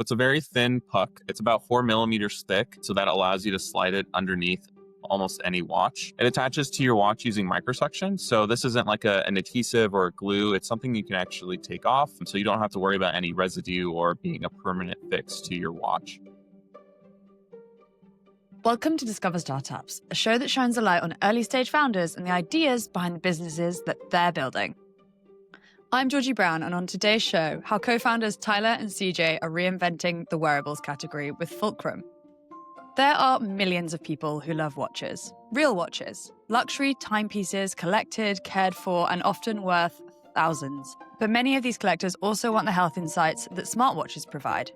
It's a very thin puck. It's about 4 millimeters thick, so that allows you to slide it underneath almost any watch. It attaches to your watch using microsuction. So this isn't like an adhesive or a glue. It's something you can actually take off. So you don't have to worry about any residue or being a permanent fix to your watch. Welcome to Discover Startups, a show that shines a light on early stage founders and the ideas behind the businesses that they're building. I'm Georgie Brown, and on today's show, how co-founders Tyler and CJ are reinventing the wearables category with Fulcrum. There are millions of people who love watches, real watches, luxury timepieces collected, cared for, and often worth thousands. But many of these collectors also want the health insights that smartwatches provide.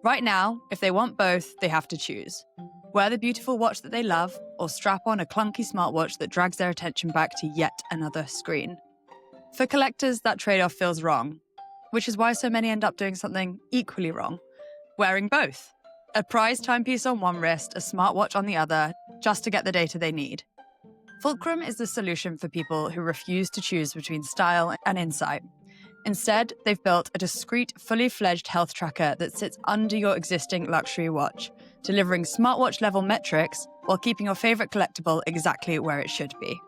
Right now, if they want both, they have to choose. Wear the beautiful watch that they love, or strap on a clunky smartwatch that drags their attention back to yet another screen. For collectors, that trade-off feels wrong, which is why so many end up doing something equally wrong, wearing both. A prized timepiece on one wrist, a smartwatch on the other, just to get the data they need. Fulcrum is the solution for people who refuse to choose between style and insight. Instead, they've built a discreet, fully fledged health tracker that sits under your existing luxury watch, delivering smartwatch-level metrics while keeping your favorite collectible exactly where it should be.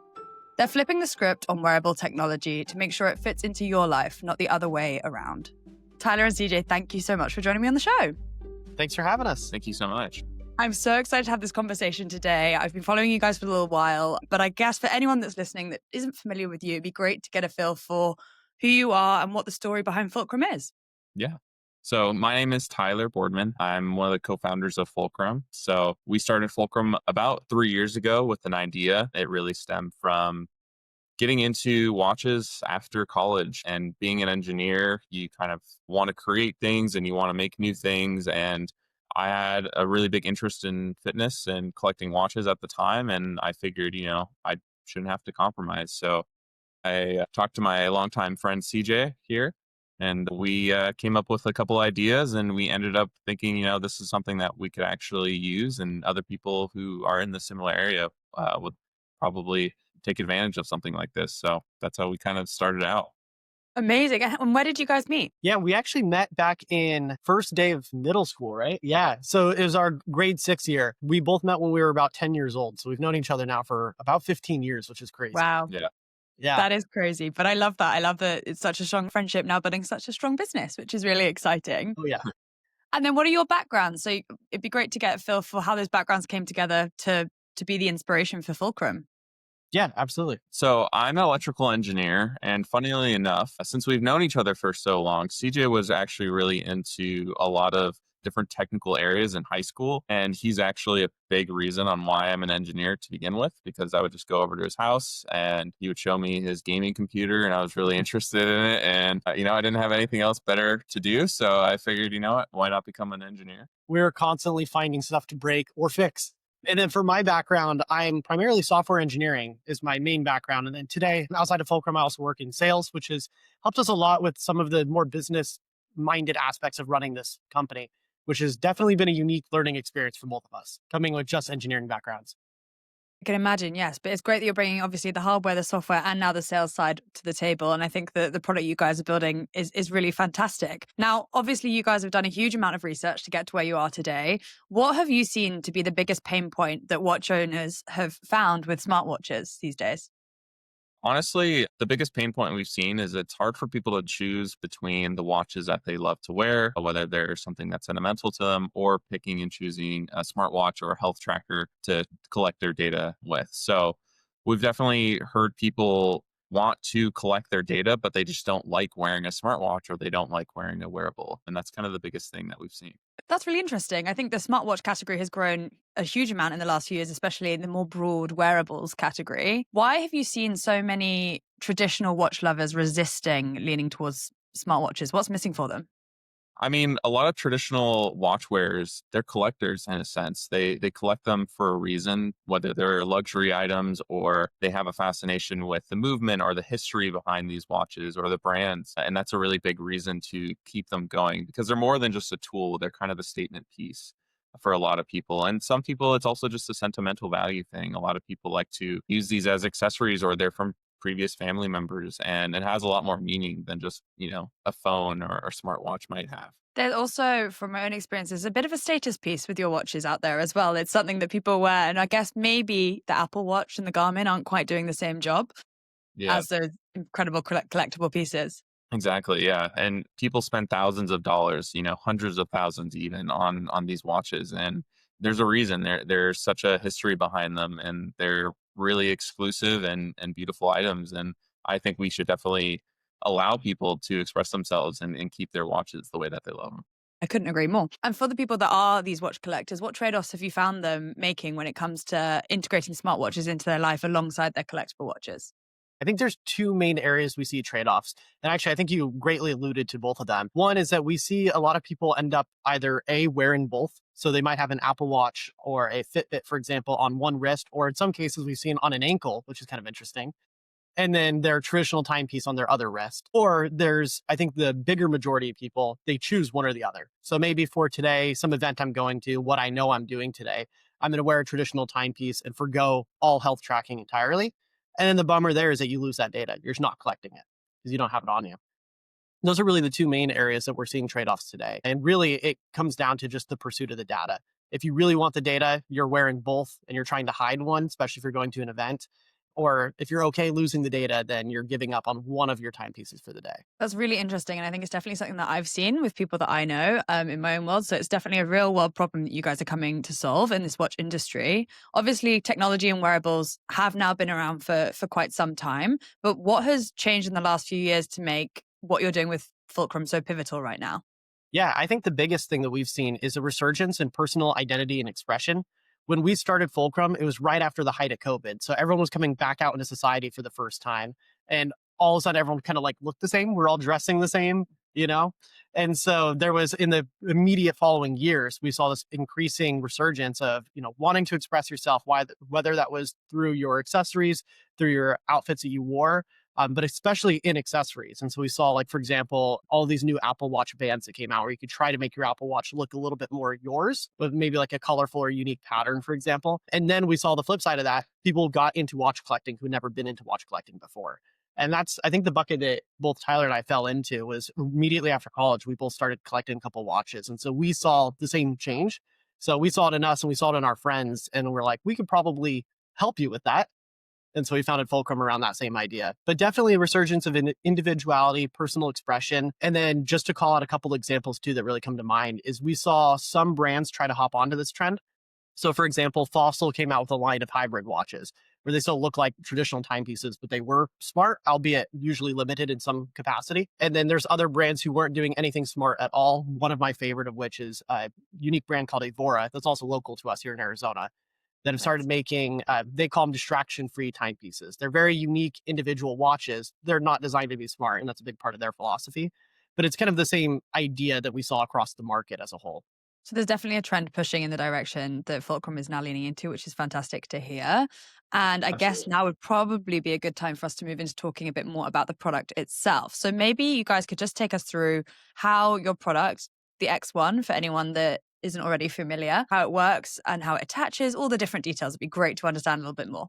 They're flipping the script on wearable technology to make sure it fits into your life, not the other way around. Tyler and CJ, thank you so much for joining me on the show. Thanks for having us. Thank you so much. I'm so excited to have this conversation today. I've been following you guys for a little while, but I guess for anyone that's listening that isn't familiar with you, it'd be great to get a feel for who you are and what the story behind Fulcrum is. Yeah. So my name is Tyler Boardman. I'm one of the co-founders of Fulcrum. So we started Fulcrum about 3 years ago with an idea. It really stemmed from getting into watches after college, and being an engineer, you kind of want to create things and you want to make new things. And I had a really big interest in fitness and collecting watches at the time. And I figured, I shouldn't have to compromise. So I talked to my longtime friend CJ here, and we came up with a couple ideas, and we ended up thinking, this is something that we could actually use, and other people who are in the similar area would probably take advantage of something like this. So that's how we kind of started out. Amazing. And where did you guys meet? Yeah, we actually met back in first day of middle school, right? Yeah. So it was our grade 6 year. We both met when we were about 10 years old. So we've known each other now for about 15 years, which is crazy. Wow. Yeah. That is crazy. But I love that. I love that it's such a strong friendship now building such a strong business, which is really exciting. Oh, yeah. And then what are your backgrounds? So it'd be great to get a feel for how those backgrounds came together to be the inspiration for Fulcrum. Yeah, absolutely. So I'm an electrical engineer, and funnily enough, since we've known each other for so long, CJ was actually really into a lot of different technical areas in high school. And he's actually a big reason on why I'm an engineer to begin with, because I would just go over to his house and he would show me his gaming computer, and I was really interested in it. And, I didn't have anything else better to do. So I figured, what, why not become an engineer? We're constantly finding stuff to break or fix. And then for my background, I'm primarily software engineering is my main background. And then today, outside of Fulcrum, I also work in sales, which has helped us a lot with some of the more business-minded aspects of running this company, which has definitely been a unique learning experience for both of us, coming with just engineering backgrounds. I can imagine, yes. But it's great that you're bringing, obviously, the hardware, the software, and now the sales side to the table. And I think that the product you guys are building is really fantastic. Now, obviously, you guys have done a huge amount of research to get to where you are today. What have you seen to be the biggest pain point that watch owners have found with smartwatches these days? Honestly, the biggest pain point we've seen is it's hard for people to choose between the watches that they love to wear, whether there's something that's sentimental to them, or picking and choosing a smartwatch or a health tracker to collect their data with. So we've definitely heard people want to collect their data, but they just don't like wearing a smartwatch, or they don't like wearing a wearable. And that's kind of the biggest thing that we've seen. That's really interesting. I think the smartwatch category has grown a huge amount in the last few years, especially in the more broad wearables category. Why have you seen so many traditional watch lovers resisting leaning towards smartwatches? What's missing for them? I mean, a lot of traditional watch wearers, they're collectors in a sense. They collect them for a reason, whether they're luxury items or they have a fascination with the movement or the history behind these watches or the brands. And that's a really big reason to keep them going, because they're more than just a tool. They're kind of a statement piece for a lot of people. And some people, it's also just a sentimental value thing. A lot of people like to use these as accessories, or they're from previous family members, and it has a lot more meaning than just, a phone or smartwatch might have. There's also, from my own experiences, a bit of a status piece with your watches out there as well. It's something that people wear. And I guess maybe the Apple Watch and the Garmin aren't quite doing the same job Yeah. as those incredible collectible pieces. Exactly, yeah, and people spend thousands of dollars, hundreds of thousands even on these watches, and there's a reason. There's such a history behind them, and they're really exclusive and beautiful items, and I think we should definitely allow people to express themselves and keep their watches the way that they love them. I couldn't agree more. And for the people that are these watch collectors, what trade-offs have you found them making when it comes to integrating smartwatches into their life alongside their collectible watches? I think there's two main areas we see trade-offs. And actually, I think you greatly alluded to both of them. One is that we see a lot of people end up either A, wearing both. So they might have an Apple Watch or a Fitbit, for example, on one wrist, or in some cases we've seen on an ankle, which is kind of interesting. And then their traditional timepiece on their other wrist. Or there's, I think the bigger majority of people, they choose one or the other. So maybe for today, some event I'm going to, what I know I'm doing today, I'm going to wear a traditional timepiece and forgo all health tracking entirely. And then the bummer there is that you lose that data. You're just not collecting it because you don't have it on you. Those are really the two main areas that we're seeing trade-offs today. And really, it comes down to just the pursuit of the data. If you really want the data, you're wearing both and you're trying to hide one, especially if you're going to an event. Or if you're okay losing the data, then you're giving up on one of your timepieces for the day. That's really interesting. And I think it's definitely something that I've seen with people that I know in my own world. So it's definitely a real world problem that you guys are coming to solve in this watch industry. Obviously, technology and wearables have now been around for quite some time. But what has changed in the last few years to make what you're doing with Fulcrum so pivotal right now? Yeah, I think the biggest thing that we've seen is a resurgence in personal identity and expression. When we started Fulcrum, it was right after the height of COVID. So everyone was coming back out into society for the first time. And all of a sudden, everyone kind of like looked the same. We're all dressing the same, you know? And so there was in the immediate following years, we saw this increasing resurgence of, wanting to express yourself, whether that was through your accessories, through your outfits that you wore, but especially in accessories. And so we saw, like, for example, all these new Apple Watch bands that came out where you could try to make your Apple Watch look a little bit more yours, with maybe like a colorful or unique pattern, for example. And then we saw the flip side of that. People got into watch collecting who had never been into watch collecting before. And that's, I think, the bucket that both Tyler and I fell into was immediately after college, we both started collecting a couple watches. And so we saw the same change. So we saw it in us and we saw it in our friends. And we're like, we could probably help you with that. And so we founded Fulcrum around that same idea. But definitely a resurgence of individuality, personal expression. And then just to call out a couple examples too that really come to mind is we saw some brands try to hop onto this trend. So for example, Fossil came out with a line of hybrid watches where they still look like traditional timepieces, but they were smart, albeit usually limited in some capacity. And then there's other brands who weren't doing anything smart at all. One of my favorite of which is a unique brand called Evora that's also local to us here in Arizona that have started making, they call them distraction-free timepieces. They're very unique individual watches. They're not designed to be smart, and that's a big part of their philosophy. But it's kind of the same idea that we saw across the market as a whole. So there's definitely a trend pushing in the direction that Fulcrum is now leaning into, which is fantastic to hear. And I guess now would probably be a good time for us to move into talking a bit more about the product itself. So maybe you guys could just take us through how your product, the X1, for anyone that isn't already familiar, how it works and how it attaches, all the different details. It'd be great to understand a little bit more.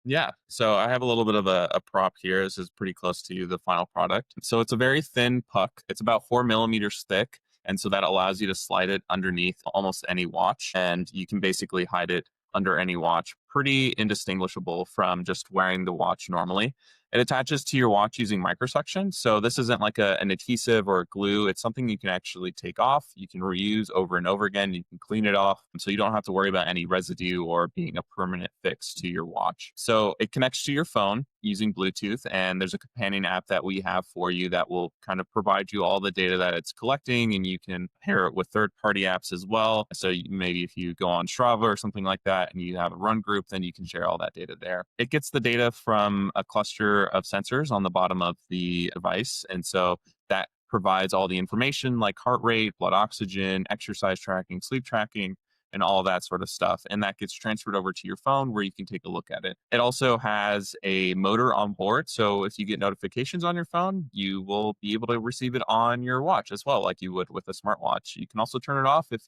Yeah. So I have a little bit of a prop here. This is pretty close to the final product. So it's a very thin puck. It's about 4 millimeters thick. And so that allows you to slide it underneath almost any watch. And you can basically hide it under any watch. Pretty indistinguishable from just wearing the watch normally. It attaches to your watch using microsuction. So this isn't like an adhesive or a glue. It's something you can actually take off. You can reuse over and over again. You can clean it off. So you don't have to worry about any residue or being a permanent fix to your watch. So it connects to your phone using Bluetooth. And there's a companion app that we have for you that will kind of provide you all the data that it's collecting. And you can pair it with third-party apps as well. So maybe if you go on Strava or something like that and you have a run group, then you can share all that data there. It gets the data from a cluster of sensors on the bottom of the device. And so that provides all the information like heart rate, blood oxygen, exercise tracking, sleep tracking, and all that sort of stuff. And that gets transferred over to your phone where you can take a look at it. It also has a motor on board. So if you get notifications on your phone, you will be able to receive it on your watch as well, like you would with a smartwatch. You can also turn it off if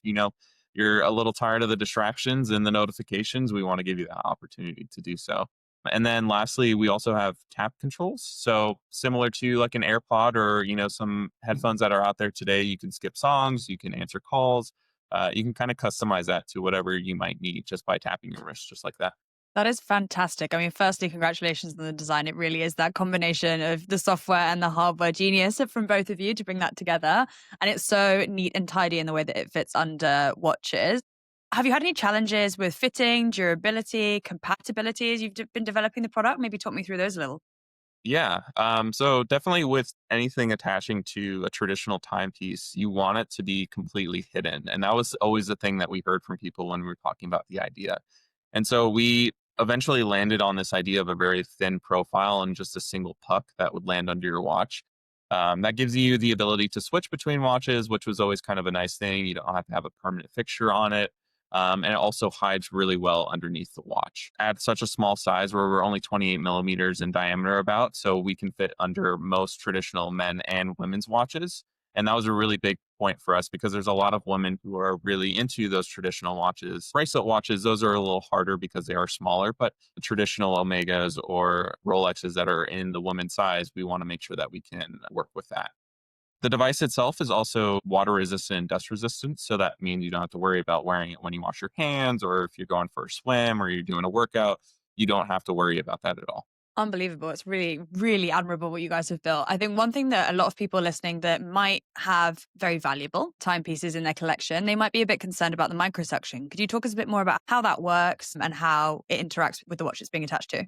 you're a little tired of the distractions and the notifications. We want to give you that opportunity to do so. And then lastly, we also have tap controls. So similar to like an AirPod or, some headphones that are out there today, you can skip songs, you can answer calls. You can kind of customize that to whatever you might need just by tapping your wrist, just like that. That is fantastic. I mean, firstly, congratulations on the design. It really is that combination of the software and the hardware genius from both of you to bring that together. And it's so neat and tidy in the way that it fits under watches. Have you had any challenges with fitting, durability, compatibility as you've been developing the product? Maybe talk me through those a little. Yeah. So definitely with anything attaching to a traditional timepiece, you want it to be completely hidden. And that was always the thing that we heard from people when we were talking about the idea. And so we eventually landed on this idea of a very thin profile and just a single puck that would land under your watch. That gives you the ability to switch between watches, which was always kind of a nice thing. You don't have to have a permanent fixture on it. And it also hides really well underneath the watch. At such a small size where we're only 28 millimeters in diameter about, so we can fit under most traditional men and women's watches. And that was a really big point for us because there's a lot of women who are really into those traditional watches. Bracelet watches, those are a little harder because they are smaller, but the traditional Omegas or Rolexes that are in the women's size, we want to make sure that we can work with that. The device itself is also water resistant and dust resistant. So that means you don't have to worry about wearing it when you wash your hands or if you're going for a swim or you're doing a workout. You don't have to worry about that at all. Unbelievable. It's really, really admirable what you guys have built. I think one thing that a lot of people listening that might have very valuable timepieces in their collection, they might be a bit concerned about the microsuction. Could you talk us a bit more about how that works and how it interacts with the watch it's being attached to?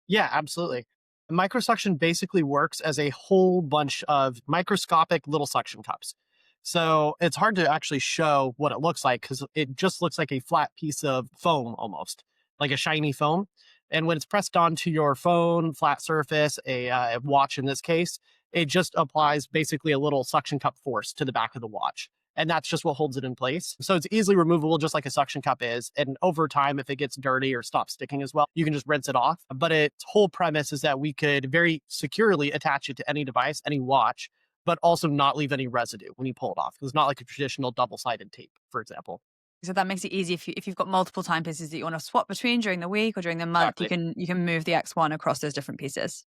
Yeah, absolutely. Microsuction basically works as a whole bunch of microscopic little suction cups. So it's hard to actually show what it looks like because it just looks like a flat piece of foam almost, like a shiny foam. And when it's pressed onto your phone, flat surface, a watch in this case, it just applies basically a little suction cup force to the back of the watch. And that's just what holds it in place. So it's easily removable, just like a suction cup is. And over time, if it gets dirty or stops sticking as well, you can just rinse it off. But its whole premise is that we could very securely attach it to any device, any watch, but also not leave any residue when you pull it off. It's not like a traditional double-sided tape, for example. So that makes it easy if you've got multiple timepieces that you want to swap between during the week or during the month, Exactly. you can move the X1 across those different pieces.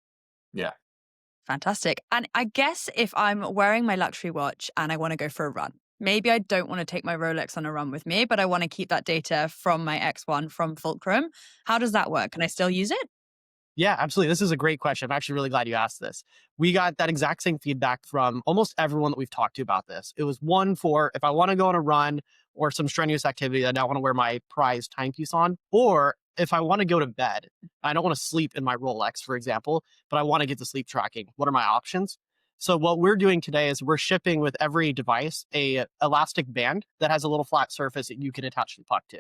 Yeah. Fantastic. And I guess if I'm wearing my luxury watch and I want to go for a run, maybe I don't want to take my Rolex on a run with me, but I want to keep that data from my X1 from Fulcrum. How does that work? Can I still use it? Yeah, absolutely. This is a great question. I'm actually really glad you asked this. We got that exact same feedback from almost everyone that we've talked to about this. It was one for if I want to go on a run or some strenuous activity that I don't want to wear my prized timepiece on, or if I want to go to bed, I don't want to sleep in my Rolex, for example, but I want to get the sleep tracking. What are my options? So what we're doing today is we're shipping with every device a elastic band that has a little flat surface that you can attach the puck to.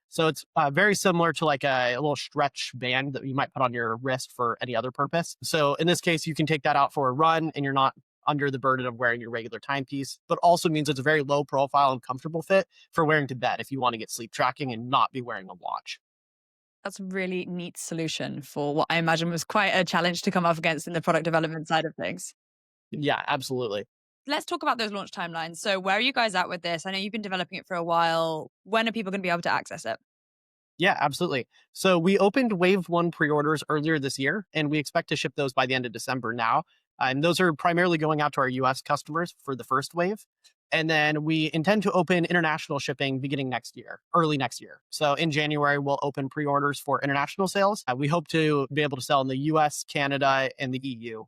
So it's very similar to like a little stretch band that you might put on your wrist for any other purpose. So in this case, you can take that out for a run and you're not under the burden of wearing your regular timepiece, but also means it's a very low profile and comfortable fit for wearing to bed if you want to get sleep tracking and not be wearing a watch. That's a really neat solution for what I imagine was quite a challenge to come up against in the product development side of things. Yeah, absolutely. Let's talk about those launch timelines. So where are you guys at with this? I know you've been developing it for a while. When are people going to be able to access it? Yeah, absolutely. So we opened Wave 1 pre-orders earlier this year, and we expect to ship those by the end of December now. And those are primarily going out to our US customers for the first wave. And then we intend to open international shipping beginning next year, early next year. So in January, we'll open pre-orders for international sales. We hope to be able to sell in the US, Canada, and the EU,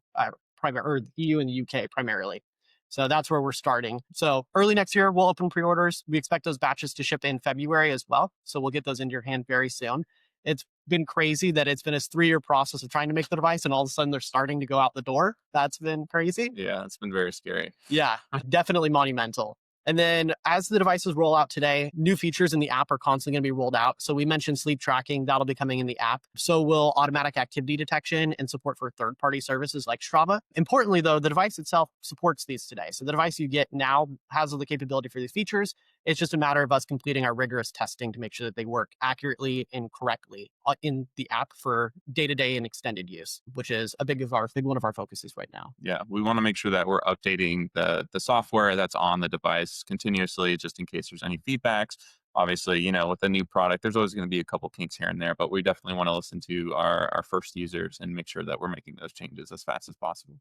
or the EU and the UK primarily. So that's where we're starting. So early next year, we'll open pre-orders. We expect those batches to ship in February as well. So we'll get those into your hand very soon. It's been crazy that it's been a 3-year process of trying to make the device and all of a sudden they're starting to go out the door. That's been crazy. Yeah, it's been very scary. Yeah, definitely monumental. And then as the devices roll out today, new features in the app are constantly going to be rolled out. So we mentioned sleep tracking, that'll be coming in the app. So will automatic activity detection and support for third-party services like Strava. Importantly, though, the device itself supports these today. So the device you get now has all the capability for these features. It's just a matter of us completing our rigorous testing to make sure that they work accurately and correctly in the app for day-to-day and extended use, which is a big one of our focuses right now. Yeah, we want to make sure that we're updating the software that's on the device continuously, just in case there's any feedbacks. Obviously, with a new product, there's always going to be a couple kinks here and there, but we definitely want to listen to our first users and make sure that we're making those changes as fast as possible.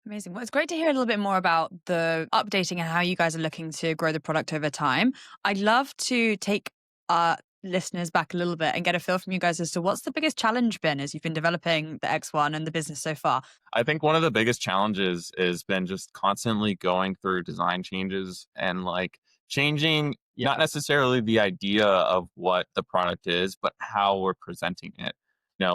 Amazing. Well, it's great to hear a little bit more about the updating and how you guys are looking to grow the product over time. I'd love to take our listeners back a little bit and get a feel from you guys as to what's the biggest challenge been as you've been developing the X1 and the business so far. I think one of the biggest challenges has been just constantly going through design changes and like changing not Yeah. necessarily the idea of what the product is, but how we're presenting it.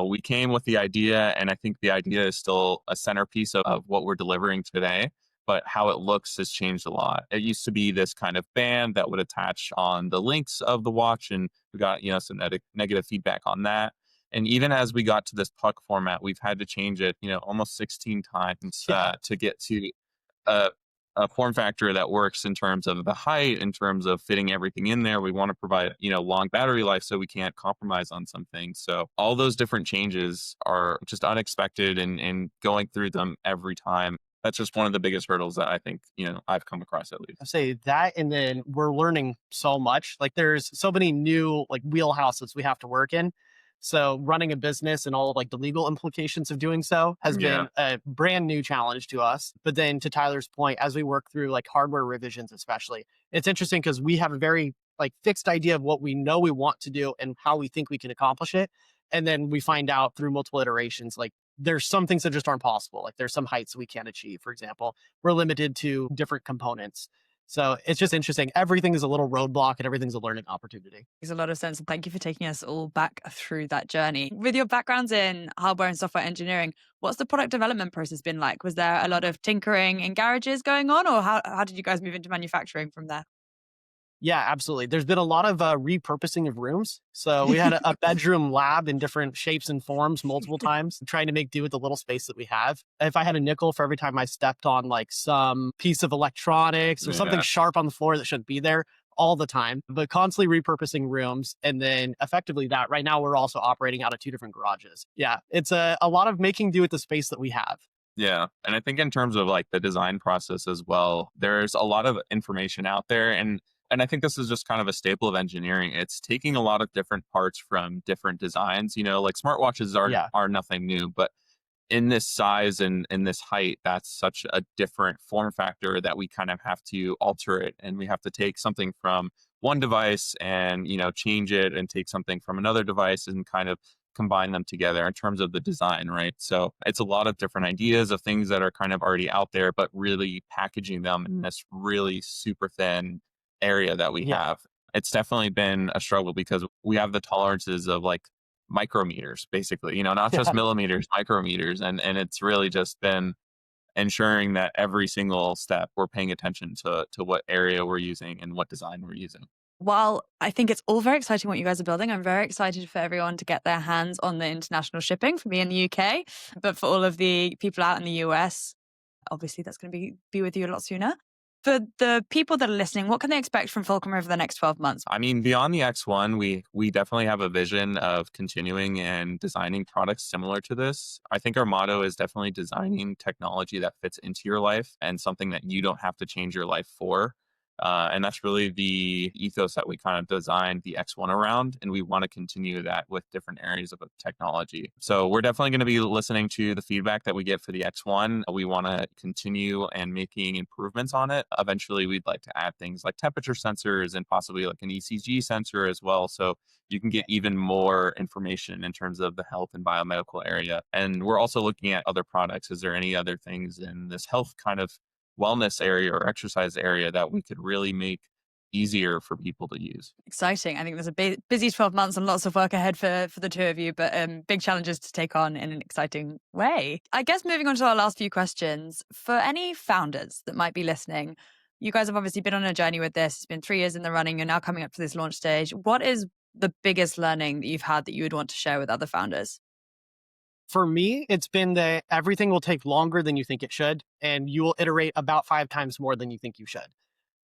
We came with the idea, and I think the idea is still a centerpiece of what we're delivering today, but how it looks has changed a lot. It used to be this kind of band that would attach on the links of the watch, and we got, some negative feedback on that. And even as we got to this puck format, we've had to change it, almost 16 times Yeah. to get to a, a form factor that works in terms of the height, in terms of fitting everything in there. We want to provide, long battery life, so we can't compromise on some things. So all those different changes are just unexpected, and going through them every time. That's just one of the biggest hurdles that I think, I've come across at least. I say that, and then we're learning so much. Like there's so many new like wheelhouses we have to work in. So running a business and all of like the legal implications of doing so has Yeah. been a brand new challenge to us. But then to Tyler's point, as we work through like hardware revisions, especially, it's interesting because we have a very like fixed idea of what we know we want to do and how we think we can accomplish it. And then we find out through multiple iterations, like there's some things that just aren't possible. Like there's some heights we can't achieve. For example, we're limited to different components. So it's just interesting. Everything is a little roadblock and everything's a learning opportunity. Makes a lot of sense. And thank you for taking us all back through that journey. With your backgrounds in hardware and software engineering, what's the product development process been like? Was there a lot of tinkering in garages going on, or how did you guys move into manufacturing from there? Yeah, absolutely. There's been a lot of repurposing of rooms. So we had a bedroom lab in different shapes and forms multiple times, trying to make do with the little space that we have. If I had a nickel for every time I stepped on like some piece of electronics or something Yeah. sharp on the floor that shouldn't be there all the time, but constantly repurposing rooms. And then effectively that right now we're also operating out of two different garages. Yeah, it's a lot of making do with the space that we have. Yeah. And I think in terms of like the design process as well, there's a lot of information out there. And I think this is just kind of a staple of engineering. It's taking a lot of different parts from different designs. Like smartwatches are Yeah. are nothing new, but in this size and in this height, that's such a different form factor that we kind of have to alter it. And we have to take something from one device and, change it, and take something from another device and kind of combine them together in terms of the design, right? So it's a lot of different ideas of things that are kind of already out there, but really packaging them in this really super thin area that we Yeah. have. It's definitely been a struggle because we have the tolerances of like micrometers, basically, not just millimeters, micrometers. And it's really just been ensuring that every single step we're paying attention to what area we're using and what design we're using. While I think it's all very exciting what you guys are building, I'm very excited for everyone to get their hands on the international shipping for me in the UK. But for all of the people out in the US, obviously that's going to be with you a lot sooner. For the people that are listening, what can they expect from Fulcrum over the next 12 months? I mean, beyond the X1, we definitely have a vision of continuing and designing products similar to this. I think our motto is definitely designing technology that fits into your life and something that you don't have to change your life for. And that's really the ethos that we kind of designed the X1 around. And we want to continue that with different areas of technology. So we're definitely going to be listening to the feedback that we get for the X1. We want to continue and making improvements on it. Eventually, we'd like to add things like temperature sensors and possibly like an ECG sensor as well. So you can get even more information in terms of the health and biomedical area. And we're also looking at other products. Is there any other things in this health kind of wellness area or exercise area that we could really make easier for people to use? Exciting. I think there's a busy 12 months and lots of work ahead for the two of you, but big challenges to take on in an exciting way. I guess moving on to our last few questions, for any founders that might be listening, you guys have obviously been on a journey with this. It's been 3 years in the running. You're now coming up to this launch stage. What is the biggest learning that you've had that you would want to share with other founders? For me, it's been that everything will take longer than you think it should, and you will iterate about 5 times more than you think you should.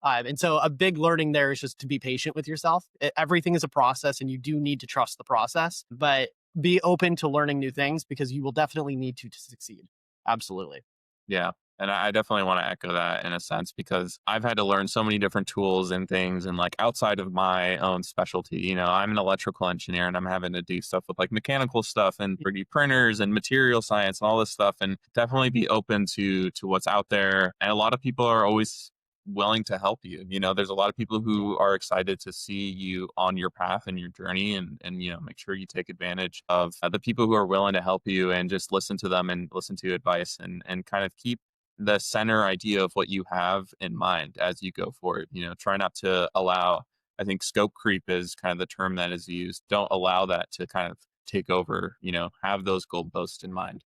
And so a big learning there is just to be patient with yourself. Everything is a process and you do need to trust the process, but be open to learning new things because you will definitely need to succeed. Absolutely. Yeah. And I definitely want to echo that in a sense because I've had to learn so many different tools and things and like outside of my own specialty. I'm an electrical engineer and I'm having to do stuff with like mechanical stuff and 3D printers and material science and all this stuff, and definitely be open to what's out there. And a lot of people are always willing to help you. There's a lot of people who are excited to see you on your path and your journey, and make sure you take advantage of the people who are willing to help you and just listen to them and listen to advice and kind of keep the center idea of what you have in mind as you go forward. Try not to allow, I think scope creep is kind of the term that is used. Don't allow that to kind of take over, have those goalposts in mind.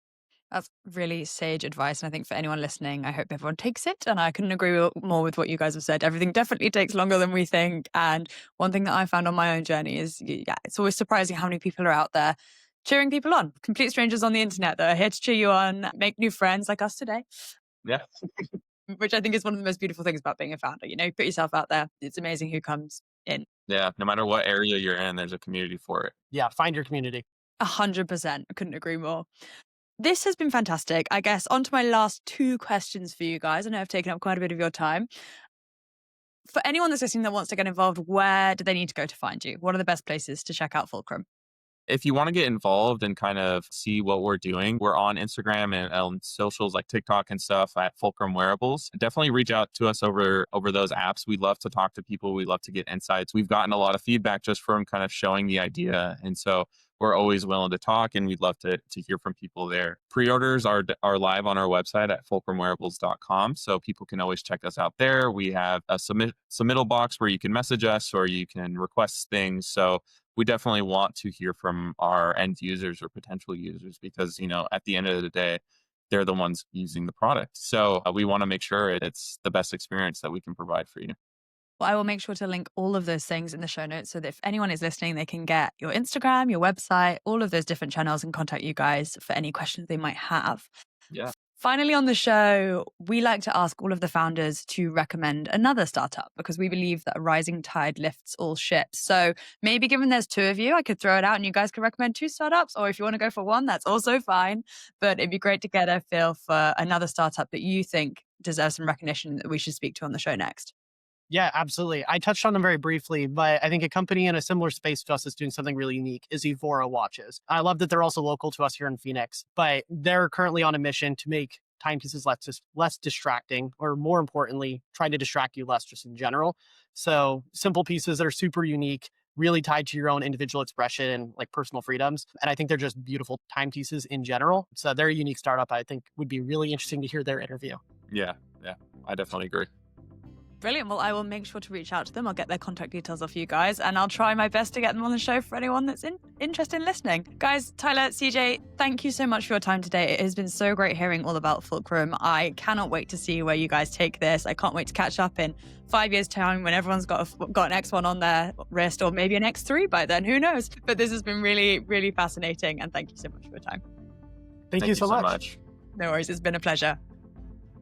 That's really sage advice. And I think for anyone listening, I hope everyone takes it. And I couldn't agree more with what you guys have said. Everything definitely takes longer than we think. And one thing that I found on my own journey is, it's always surprising how many people are out there cheering people on, complete strangers on the internet that are here to cheer you on, make new friends like us today. Yeah. Which I think is one of the most beautiful things about being a founder. Put yourself out there. It's amazing who comes in. Yeah. No matter what area you're in, there's a community for it. Yeah. Find your community. 100%. I couldn't agree more. This has been fantastic. I guess on to my last two questions for you guys. I know I've taken up quite a bit of your time. For anyone that's listening that wants to get involved, where do they need to go to find you? What are the best places to check out Fulcrum? If you want to get involved and kind of see what we're doing, we're on Instagram and on socials like TikTok and stuff at Fulcrum Wearables. Definitely reach out to us over those apps. We love to talk to people. We love to get insights. We've gotten a lot of feedback just from kind of showing the idea. And so we're always willing to talk and we'd love to hear from people there. Pre-orders are live on our website at fulcrumwearables.com. So people can always check us out there. We have a submittal box where you can message us or you can request things. So we definitely want to hear from our end users or potential users because, at the end of the day, they're the ones using the product. So we want to make sure it's the best experience that we can provide for you. Well, I will make sure to link all of those things in the show notes so that if anyone is listening, they can get your Instagram, your website, all of those different channels and contact you guys for any questions they might have. Yeah. Finally, on the show, we like to ask all of the founders to recommend another startup because we believe that a rising tide lifts all ships. So maybe given there's two of you, I could throw it out and you guys could recommend two startups. Or if you want to go for one, that's also fine. But it'd be great to get a feel for another startup that you think deserves some recognition that we should speak to on the show next. Yeah, absolutely. I touched on them very briefly, but I think a company in a similar space to us that's doing something really unique is Evora watches. I love that they're also local to us here in Phoenix, but they're currently on a mission to make timepieces less distracting, or more importantly, try to distract you less just in general. So simple pieces that are super unique, really tied to your own individual expression and like personal freedoms. And I think they're just beautiful timepieces in general. So they're a unique startup. I think would be really interesting to hear their interview. Yeah, I definitely agree. Brilliant. Well, I will make sure to reach out to them. I'll get their contact details off you guys, and I'll try my best to get them on the show for anyone that's interested in listening. Guys, Tyler, CJ, thank you so much for your time today. It has been so great hearing all about Fulcrum. I cannot wait to see where you guys take this. I can't wait to catch up in 5 years' time when everyone's got an X1 on their wrist, or maybe an X3 by then. Who knows? But this has been really, really fascinating, and thank you so much for your time. Thank you so much. No worries. It's been a pleasure.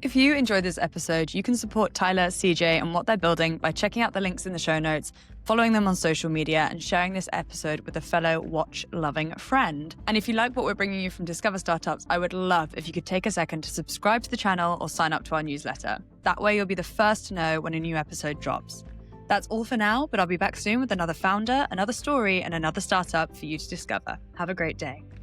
If you enjoyed this episode, you can support Tyler, CJ, and what they're building by checking out the links in the show notes, following them on social media, and sharing this episode with a fellow watch-loving friend. And if you like what we're bringing you from Discover Startups, I would love if you could take a second to subscribe to the channel or sign up to our newsletter. That way you'll be the first to know when a new episode drops. That's all for now, but I'll be back soon with another founder, another story, and another startup for you to discover. Have a great day.